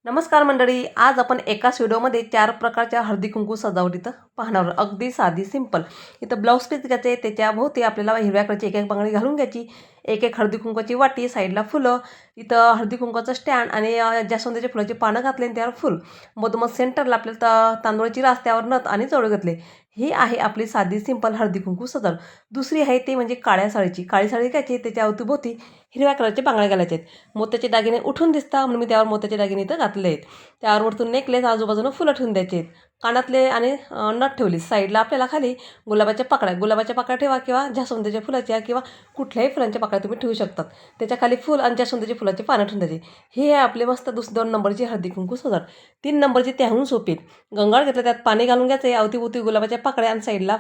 नमस्कार मंडळी, आज आपण एकाच व्हिडिओमध्ये 4 प्रकारच्या हळदी कुंकू सजावट इथं पाहणार आहोत. अगदी साधी सिंपल. इथं ब्लाऊज पीस घ्यायचे, त्याच्या भोवती आपल्याला हिरव्या कलरची एक बांगडी घालून घ्यायची, एक हळदी कुंकवाची वाटी, साईडला फुलं, इथं हळदी कुंकवाचं स्टँड आणि जास्वंदाच्या फुलाची पानं घातली आणि त्यावर फुल, मधोमध सेंटरला आपल्याला तांदूळाची रास, त्यावर नथ आणि जोड घातले. ही आहे आपली साधी सिंपल हळदी कुंकू सजावट. दुसरी आहे ती म्हणजे काळ्या साडीची. काळी साडी घ्यायची, त्याच्या अवतीभोवती हिरव्या कलरचे बांगड्या घालायचे आहेत. मोत्याचे दागिने उठून दिसतात म्हणून मी त्यावर मोत्याचे दागिने इथं घातले आहेत. त्यावर वरतून नेकलेस, आजूबाजूनं फुलं ठेवून द्यायचे आहेत. कानातले आणि नथ ठेवली. साईडला आपल्याला खाली गुलाबाच्या पाकळ्या ठेवा किंवा जास्वंदाच्या फुलाच्या किंवा कुठल्याही फुलांच्या पाकळ्या तुम्ही ठेवू शकतात. त्याच्या खाली फुल आणि जास्वंदाच्या फुलाची पानं ठेवून द्यायची. ही आहे आपले मस्त 2 नंबरची हळदी कुंकू सजावट. 3 नंबरची त्याहून सोपी. गंगाळ घेतलं, त्यात पाणी घालून घ्यायचं, अवतीभोवती गुलाबाच्या पाकळ्या आणि साईडला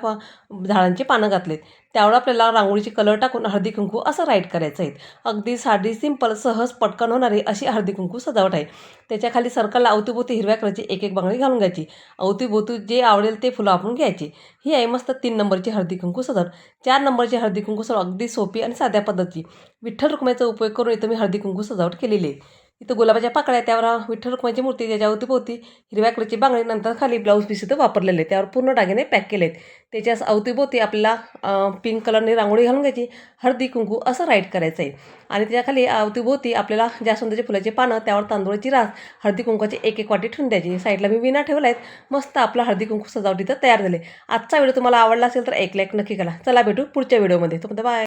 झाडांची पानं घातलेत. त्यावर आपल्याला रांगोळीची कलर टाकून हळदी कुंकू असं राईट करायचं आहे. अगदी साधी सिंपल, सहज पटकन होणारी अशी हळदी कुंकू सजावट आहे. त्याच्या खाली सर्कलला अवतीभोवती हिरव्या कलरची एक बांगडी घालून घ्यायची. अवतीभोवती जे आवडेल ते फुलं आपण घ्यायची. ही आहे मस्त 3 नंबरची हळदी कुंकू सजावट. 4 नंबरची हळदी कुंकू सजावट अगदी सोपी आणि साध्या पद्धतीची. विठ्ठल रुक्माईचा उपयोग करून इथं मी हळदी कुंकू सजावट केलेली आहे. इथं गुलाबाच्या पाकळ्या, त्यावर विठ्ठल रुक्माईची मूर्ती, त्याच्या अवतीभोवती हिरव्या कलरची बांगडी, नंतर खाली ब्लाऊज पीस इथं वापरलेले, त्यावर पूर्ण दागिने पॅक केले आहेत. त्याच्या अवतीभोवती आपल्याला पिंक कलरने रांगोळी घालून घ्यायची, हळदी कुंकू असं राईट करायचं आहे. आणि त्याच्याखाली अवतीभोवती आपल्याला जास्वंदाच्या फुलाची पानं, त्यावर तांदूळाची रास, हळदी कुंकवाची एक वाटी ठेवून द्यायची. साईडला मी विणा ठेवला आहेत. मस्त आपला हळदी कुंकू सजावट इथं तयार झाले. आजचा व्हिडिओ तुम्हाला आवडला असेल तर एक लाईक नक्की करा. चला भेटू पुढच्या व्हिडिओमध्ये. तोपर्यंत बाय.